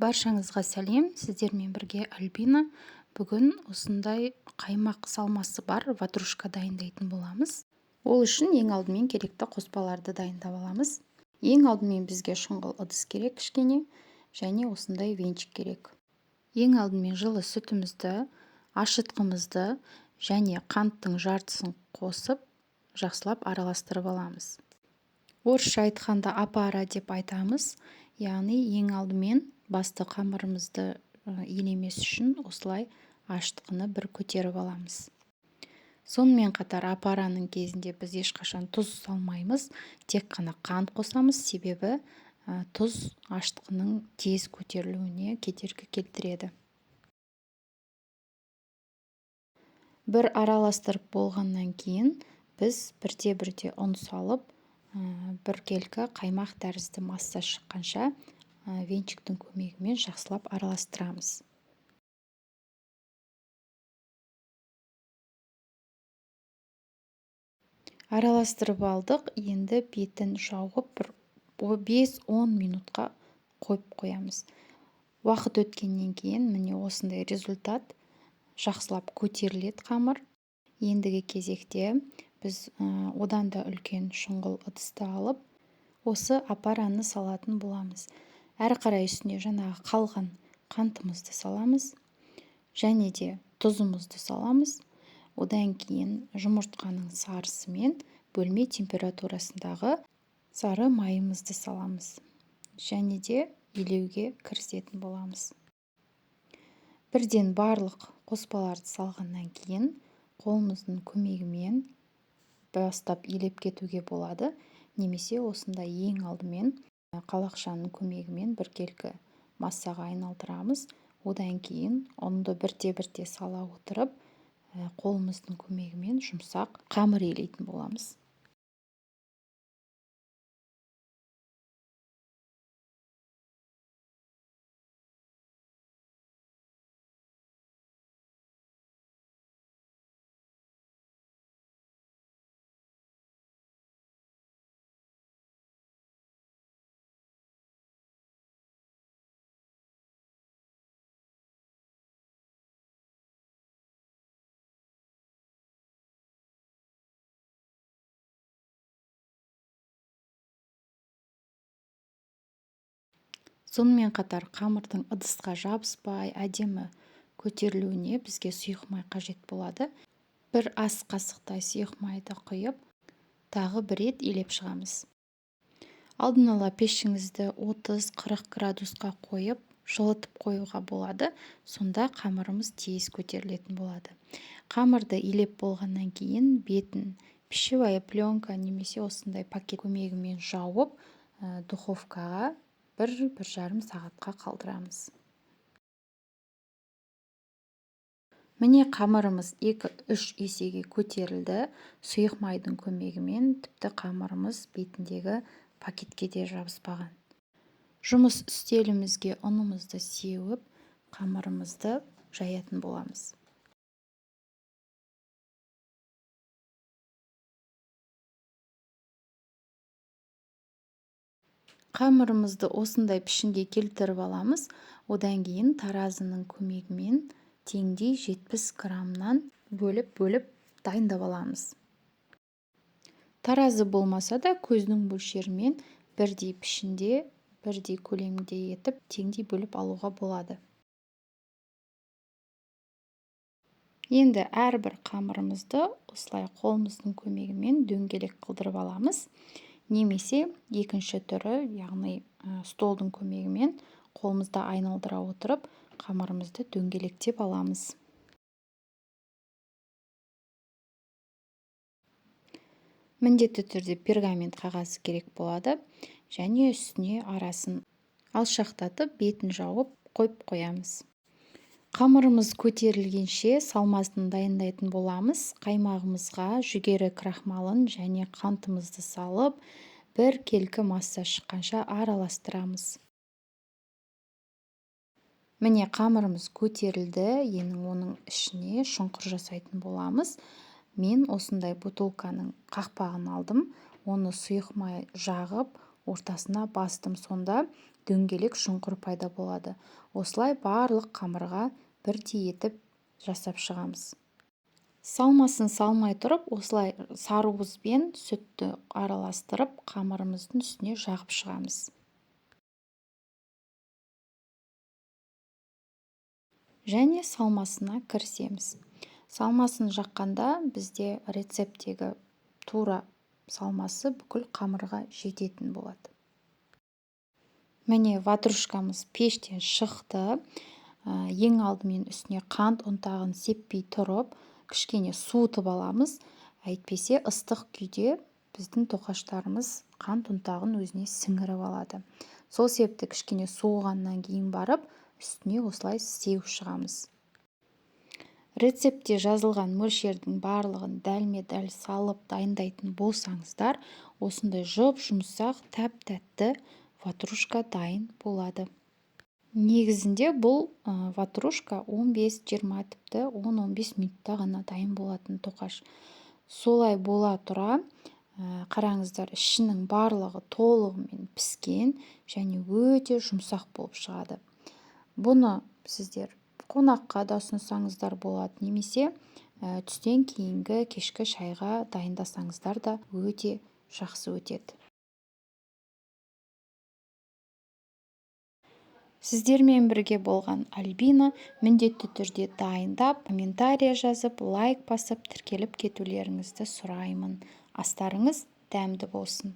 Баршаңызға сәлем, сіздермен бірге Альбина. Бүгін осындай қаймақ салмасы бар ватрушка дайындайтын боламыз. Ол үшін ең алдымен керекті қоспаларды дайындап аламыз. Ең алдымен бізге шұңғыл ыдыс керек кішкене, және осындай венчик керек. Ең алдымен жылы сүтімізді, ашытқымызды және қанттың жартысын қосып, жақсылап араластырып аламыз. Орысша айтқанда апара деп айтамыз. Яғни ең алдымен басты қамырымызды иілемес үшін осылай ашытқыны бір көтеріп аламыз. Сонымен қатар апараның кезінде біз ешқашан тұз салмаймыз, тек қана қант қосамыз, себебі тұз ашытқының тез көтерілуіне кедергі келтіреді. Бір араластырып болғаннан кейін біз бірте-бірте ұн салып, бір келкі қаймақ тәрізді масса шыққанша венчиктің көмегімен жақсылап араластырамыз. Араластырып алдық, енді бетін жауып 5-10 минутқа қойып қоямыз. Уақыт өткеннен кейін міне осындай результат, жақсылап көтеріледі қамыр. Ендігі кезекте біз одан да үлкен шұңғыл ыдысты алып, осы апараны салатын боламыз. Әрі қарай үстіне жаңағы қалған қантымызды саламыз, және де тұзымызды саламыз. Одан кейін жұмыртқаның сарысы мен бөлме температурасындағы сары майымызды саламыз, және де илеуге кірісетін боламыз. Бірден барлық қоспаларды салғаннан кейін қолымыздың көмегімен бастап илеп кетуге болады, немесе осындай ең алдымен қалақшаның көмегімен біркелкі массаға айналдырамыз. Одан кейін ұнды бірте-бірте сала отырып, қолымыздың көмегімен жұмсақ қамыр илейтін боламыз. Сонымен қатар қамырдың ыдысқа жабыспай әдемі көтерілуіне бізге сұйық май қажет болады. Бір ас қасықтай сұйық майды құйып, тағы бір рет илеп шығамыз. Алдын ала пешіңізді 30-40 градусқа қойып, жылытып қоюға болады. Сонда қамырымыз тез көтерілетін болады. Қамырды илеп болғаннан кейін бетін пищевая пленка немесе осындай пакет көмегімен жауып, духовкаға 1-1,5 сағатқа қалдырамыз. Міне қамырымыз 2-3 есеге көтерілді. Сұйық майдың көмегімен тіпті қамырымыз бетіндегі пакетке де жабыспаған. Жұмыс үстелімізге ұнымызды сеуіп, қамырымызды жаятын боламыз. Қамырымызды осындай пішінге келтіріп аламыз. Одан кейін таразының көмегімен теңдей 70 граммнан бөліп дайындап аламыз. Таразы болмаса да көздің мөлшерімен бірдей пішінде, бірдей көлемде етіп, теңдей бөліп алуға болады. Енді әрбір қамырымызды осылай қолымыздың көмегімен дөңгелек қылдырып аламыз. Немесе екінші түрі, яғни столдың көмегімен қолымызды айналдыра отырып, қамырымызды дөңгелектеп аламыз. Міндетті түрде пергамент қағазы керек болады, және үстіне арасын алшақтатып, бетін жауып қойып қоямыз. Қамырымыз көтерілгенше салмасын дайындайтын боламыз. Қаймағымызға жүгері крахмалын және қантымызды салып, бір келкі масса шыққанша араластырамыз. Міне қамырымыз көтерілді, енді оның ішіне шұңқыр жасайтын боламыз. Мен осындай бутылканың қақпағын алдым, оны сұйық май жағып, ортасына бастым. Сонда дөңгелек шұңқыр пайда болады. Осылай барлық қамырға бірдей етіп жасап шығамыз. Салмасын салмай тұрып, осылай сарыуыз бен сүтті араластырып, қамырымыздың үстіне жағып шығамыз. Және салмасына кірісеміз. Салмасын жаққанда бізде рецепттегі тура салмасы бүкіл қамырға жететін болады. Міне ватрушкамыз пештен шықты. Ең алдымен үстіне қант ұнтағын сеппей тұрып, кішкене суытып аламыз. Әйтпесе ыстық күйде біздің тоқаштарымыз қант ұнтағын өзіне сіңіріп алады. Сол себепті кішкене суығаннан кейін барып, үстіне осылай сеуіп шығамыз. Рецептте жазылған мөлшердің барлығын дәлме-дәл салып дайындайтын болсаңыздар, осындай жұп-жұмсақ, тәп-тәтті ватрушка дайын болады. Негізінде бұл ватрушка 15-20, тіпті 10-15 минутта ғана дайын болатын тоқаш. Солай бола тұра, қараңыздар, ішінің барлығы толығымен піскен және өте жұмсақ болып шығады. Бұны сіздер қонаққа да ұсынсаңыздар болады, немесе түстен кейінгі кешкі шайға дайындасаңыздар да өте жақсы өтеді. Сіздермен бірге болған Альбина. Міндетті түрде дайындап, комментария жазып, лайк басып, тіркеліп кетулеріңізді сұраймын. Астарыңыз дәмді болсын.